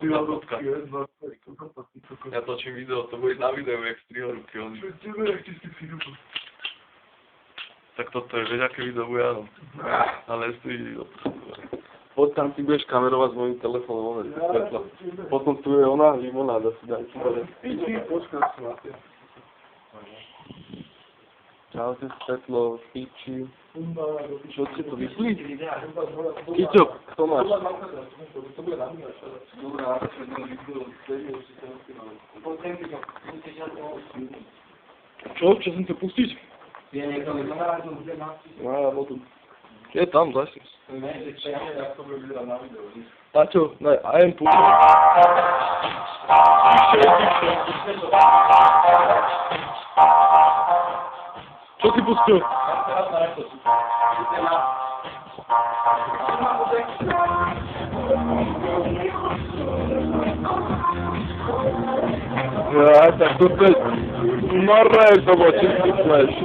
Fotka. Ja točím video, to bude na videu, jak strihol ruky on. Tak toto je, vieš, aké video bude, áno. Ale si video. Poď tam, ty budeš kamerovať s mojím telefónom, potom tu je ona limonáda, si daj povedať. Čaute, svetlo, piči. Čo ste to vypli? Kiťo, kto máš? Čo? Čo som to pustiť? No, ja budu. Je tam, zase. Paťo, daj, I am pušťa. Čo si pustil? Ja, tak to je... Maré, to bol čistý flash.